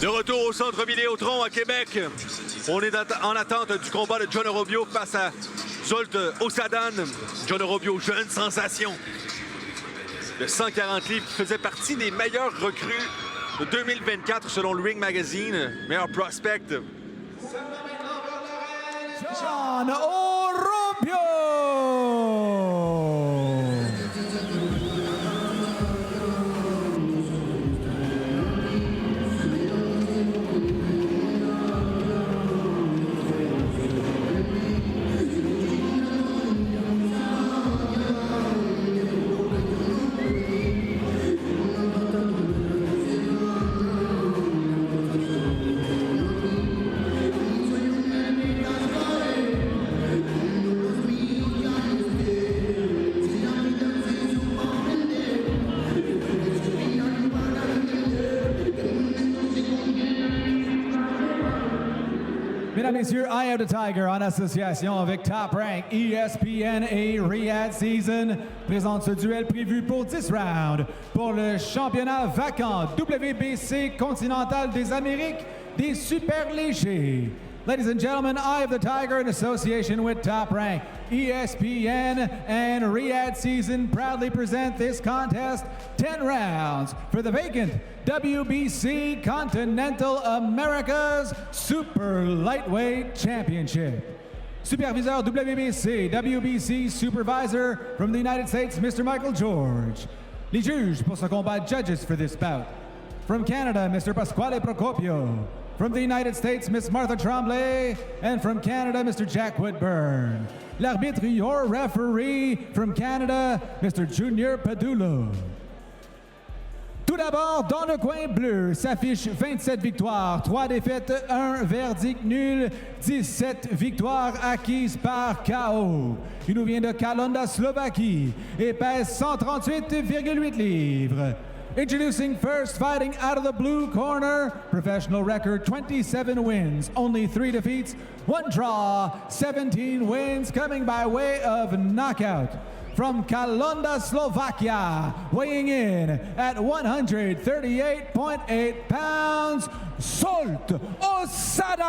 De retour au Centre Vidéotron à Québec. On est en attente du combat de John Orobio face à Zsolt Osadan. John Orobio, jeune sensation de 140 livres qui faisait partie des meilleurs recrues de 2024 selon le Ring Magazine. Meilleur prospect. John Orobio! Mesdames, Messieurs, Eye of the Tiger en association avec Top Rank, ESPN et Riyadh Season présente ce duel prévu pour 10 rounds pour le championnat vacant WBC continental des Amériques des super légers. Ladies and gentlemen, Eye of the Tiger in association with Top Rank, ESPN and Riyadh Season proudly present this contest 10 rounds for the vacant WBC Continental Americas Super Lightweight Championship. Supervisor WBC Supervisor from the United States, Mr. Michael George. Les juges pour ce combat, judges for this bout. From Canada, Mr. Pasquale Procopio. From the United States, Miss Martha Tremblay. And from Canada, Mr. Jack Woodburn. L'arbitre, your referee from Canada, Mr. Junior Padulo. Tout d'abord, dans le coin bleu, s'affiche 27 victoires, 3 défaites, 1 verdict nul, 17 victoires acquises par KO. Il nous vient de Kalonda, Slovaquie et pèse 138,8 livres. Introducing first, fighting out of the blue corner, professional record 27 wins, only 3 defeats, 1 draw, 17 wins, coming by way of knockout. From Kalonda, Slovakia, weighing in at 138.8 pounds, Zsolt Osadan!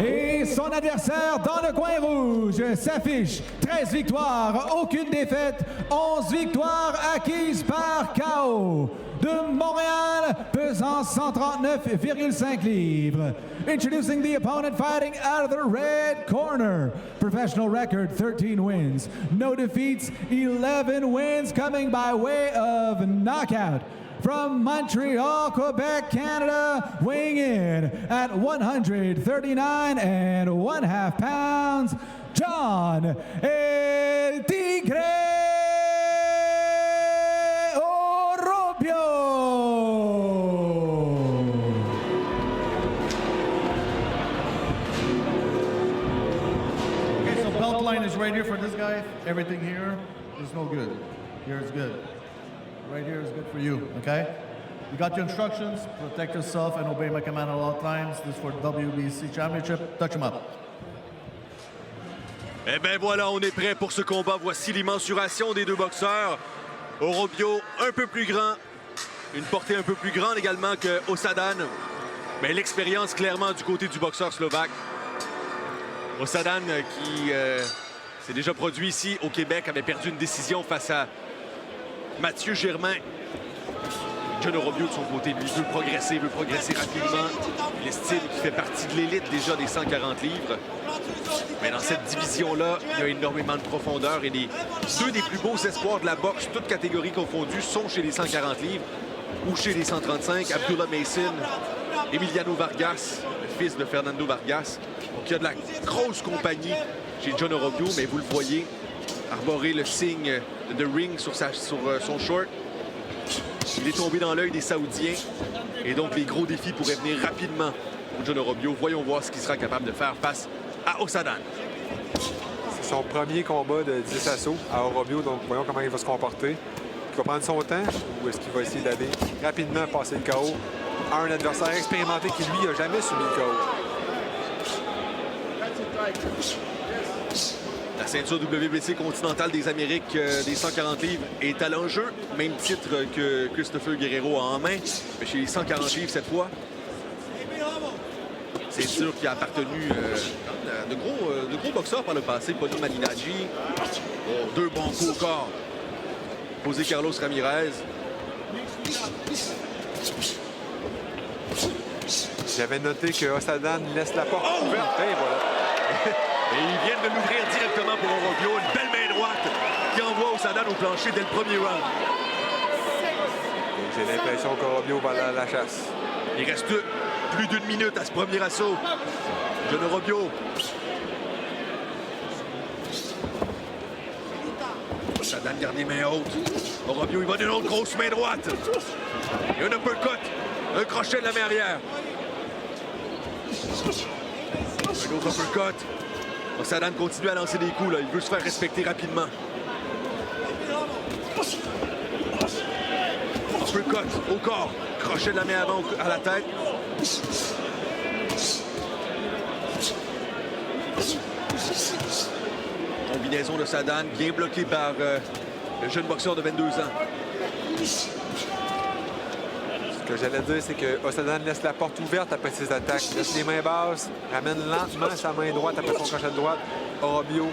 Et son adversaire dans le coin rouge s'affiche 13 victoires, aucune défaite, 11 victoires acquises par KO. De Montréal, pesant 139,5 livres. Introducing the opponent fighting out of the red corner. Professional record 13 wins, no defeats, 11 wins coming by way of knockout. From Montreal, Quebec, Canada, weighing in at 139.5 pounds, John El Tigre Orobio. Okay, so belt line is right here for this guy. Everything here is no good. Here is good. Right here is good for you, okay? You got your instructions, protect yourself and obey my command at all times. This is for WBC Championship. Touch him up. Eh bien voilà, on est prêt pour ce combat. Voici l'immensuration des deux boxeurs. Orobio un peu plus grand, une portée un peu plus grande également que Osadan. Mais l'expérience clairement du côté du boxeur slovaque. Osadan qui s'est déjà produit ici au Québec, avait perdu une décision face à Mathieu Germain. John Orobio de son côté, lui, veut progresser rapidement. Il estime qu'il fait partie de l'élite déjà des 140 livres. Mais dans cette division-là, il y a énormément de profondeur et deux des plus beaux espoirs de la boxe, toutes catégories confondues, sont chez les 140 livres ou chez les 135. Abdullah Mason, Emiliano Vargas, le fils de Fernando Vargas. Donc il y a de la grosse compagnie chez John Orobio, mais vous le voyez, arborer le signe de The Ring sur son short. Il est tombé dans l'œil des Saoudiens et donc les gros défis pourraient venir rapidement pour John Orobio. Voyons voir ce qu'il sera capable de faire face à Osadan. C'est son premier combat de 10 assauts à Orobio, donc voyons comment il va se comporter. Il va prendre son temps ou est-ce qu'il va essayer d'aller rapidement passer le KO à un adversaire expérimenté qui, lui, n'a jamais subi le KO. La ceinture WBC continentale des Amériques des 140 livres est à l'enjeu. Même titre que Christopher Guerrero a en main, mais chez les 140 livres cette fois. Ceinture qui a appartenu à de gros boxeurs par le passé. Pony Malignaggi. Oh, 2 bons coups au corps. José Carlos Ramirez. J'avais noté que Osadan laisse la porte ouverte. Et voilà. Et ils viennent de l'ouvrir directement pour Orobio. Une belle main droite qui envoie Osadan au plancher dès le premier round. J'ai l'impression qu'Orobio va à la chasse. Il reste plus d'1 minute à ce premier assaut. John Orobio. Osadan garde les mains hautes. Orobio, il va d'une autre grosse main droite. Et un uppercut. Un crochet de la main arrière. Un autre uppercut. Osadan continue à lancer des coups. Là. Il veut se faire respecter rapidement. Uppercut au corps. Crochet de la main avant à la tête. Combinaison de Osadan, bien bloqué par le jeune boxeur de 22 ans. Ce que j'allais dire, c'est que Osadan laisse la porte ouverte après ses attaques. Il laisse les mains basses, ramène lentement sa main droite après son crochet de droite. Orobio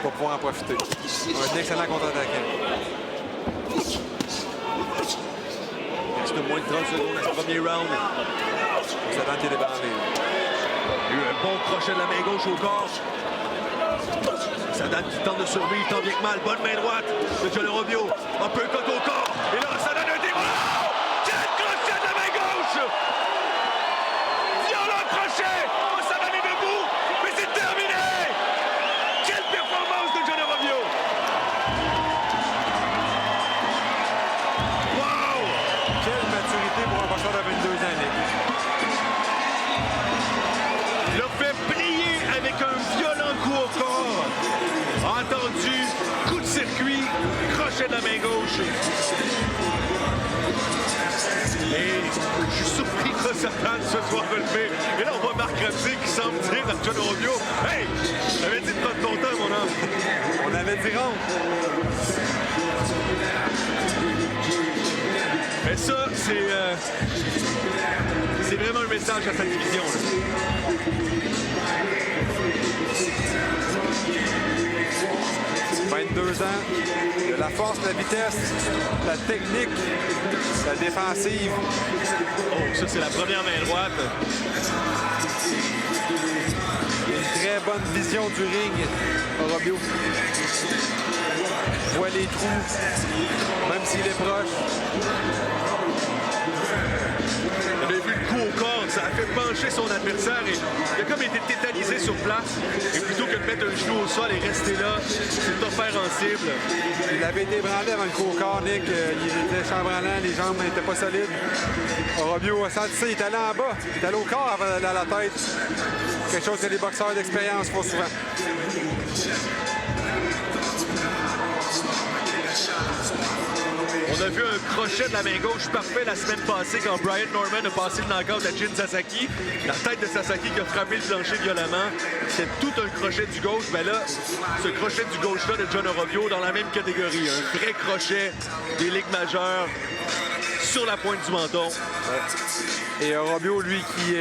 va pouvoir en profiter. Un excellent contre-attaquant. Il reste moins de 30 secondes à ce premier round. Osadan qui est débandé. Il y a eu un bon crochet de la main gauche au corps. Osadan qui tente de survivre tant bien que mal. Bonne main droite de John Orobio. Uppercut au corps. Et là, Osadan a été... Oh! Quel crochet de la main gauche! Violent crochet! Osadan est debout, mais c'est terminé! Quelle performance de John Orobio! Wow! Quelle maturité pour un boxeur de 22 ans, Nick. Il l'a fait plier avec un violent coup au corps. Entendu, coup de circuit, crochet de la main gauche. Et je suis surpris que Osadan se soit relevé. Et là, on voit Marc Ramsey qui semble dire à John Orobio, « Hey, t'avais dit de prendre ton temps, mon homme. » On avait dit rond. Mais ça, c'est vraiment un message à sa division. Là. 22 ans, de la force, la vitesse, la technique, la défensive. Oh, ça, c'est la première main droite. Une très bonne vision du ring, Orobio. Voit les trous, même s'il est proche. On a vu le coup au corps, ça a fait pencher son adversaire et il a comme été tétanisé sur place. Et plutôt que de mettre un genou au sol et rester là, c'est offert en cible. Il avait été ébranlé avant le coup au corps, Nick. Il était chambranlant, les jambes n'étaient pas solides. Orobio a senti ça, il est allé en bas. Il est allé au corps avant d'aller à la tête. Quelque chose que les boxeurs d'expérience font souvent. On a vu un crochet de la main gauche parfait la semaine passée quand Brian Norman a passé le knockout à Jin Sasaki. La tête de Sasaki qui a frappé le plancher violemment. C'est tout un crochet du gauche. Mais là, ce crochet du gauche-là de John Orobio dans la même catégorie. Un vrai crochet des ligues majeures sur la pointe du menton. Et Orobio, lui, qui,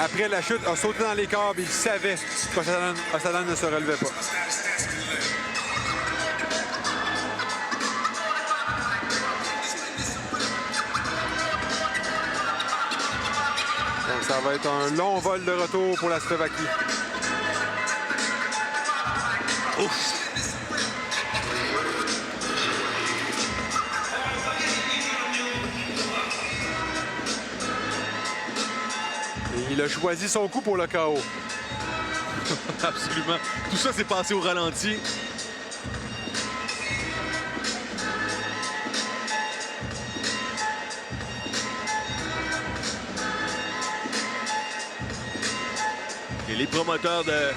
après la chute, a sauté dans les câbles. Il savait qu'Osadan ne se relevait pas. Donc, ça va être un long vol de retour pour la Slovaquie. Ouf! Et il a choisi son coup pour le KO. Absolument. Tout ça s'est passé au ralenti. Et les promoteurs de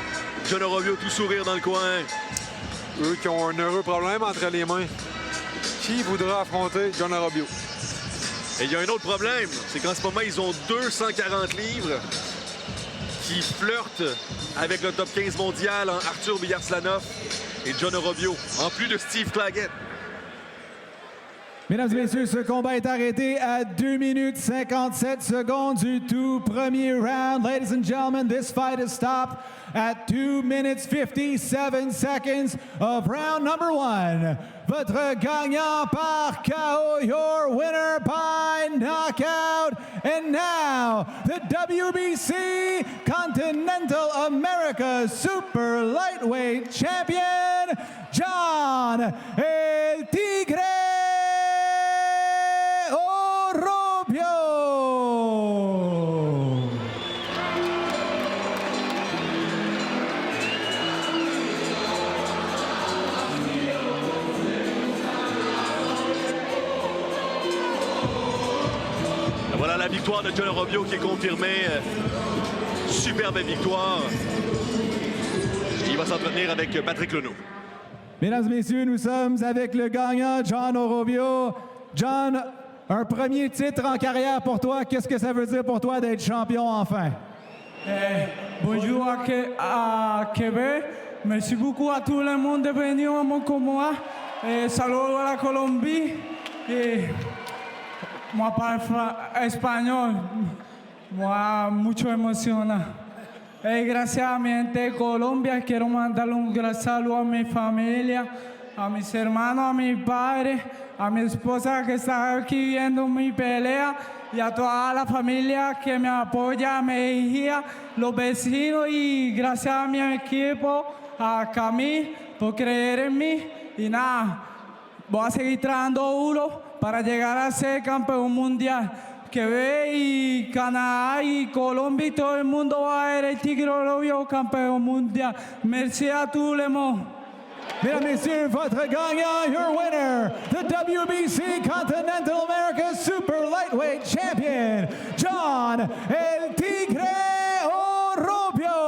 John Orobio tout sourire dans le coin. Eux qui ont un heureux problème entre les mains. Qui voudra affronter John Orobio? Et il y a un autre problème, c'est qu'en ce moment, ils ont 240 livres qui flirte avec le top 15 mondial, hein, Arthur Biarslanov et John Orobio, en plus de Steve Claggett. Mesdames et messieurs, ce combat est arrêté à 2 minutes 57 secondes du tout premier round. Ladies and gentlemen, this fight is stopped at 2 minutes 57 seconds of round number 1. Votre gagnant par KO, your winner by knockout. And now, the WBC Continental America Super Lightweight Champion, John El Tigre Orobio. Voilà la victoire de John Orobio qui est confirmée. Superbe victoire. Il va s'entretenir avec Patrick Leno. Mesdames et messieurs, nous sommes avec le gagnant John Orobio. John, un premier titre en carrière pour toi. Qu'est-ce que ça veut dire pour toi d'être champion enfin? Bonjour à Québec. Merci beaucoup à tout le monde de venir à mon combat. Saludos a la Colombie. Moi parle español. Moi mucho emociona. Gracias a mi gente de Colombia. Quiero mandarle un gran saludo a mi familia, a mis hermanos, a mi padre, a mi esposa que está aquí viendo mi pelea y a toda la familia que me apoya, a mi hija, los vecinos y gracias a mi equipo, a Camille por creer en mí y nada, voy a seguir trabajando duro para llegar a ser campeón mundial. Quebec y Canadá y Colombia y todo el mundo va a ver el Tigre Orobio campeón mundial. Merci à tout le monde. Mesdames et messieurs, votre gagnant, your winner, the WBC Continental America Super Lightweight Champion, John El Tigre Orobio.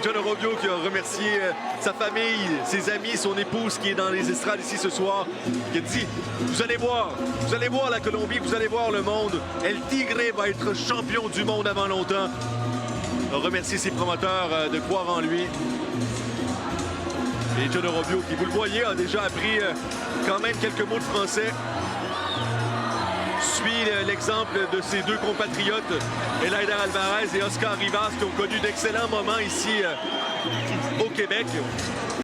John Orobio qui a remercié sa famille, ses amis, son épouse qui est dans les estrades ici ce soir, qui a dit vous allez voir la Colombie, vous allez voir le monde. El Tigre va être champion du monde avant longtemps. Il a remercié ses promoteurs de croire en lui. Et John Orobio, qui vous le voyez, a déjà appris quand même quelques mots de français. Suit l'exemple de ses deux compatriotes, Eleider Alvarez et Oscar Rivas, qui ont connu d'excellents moments ici au Québec.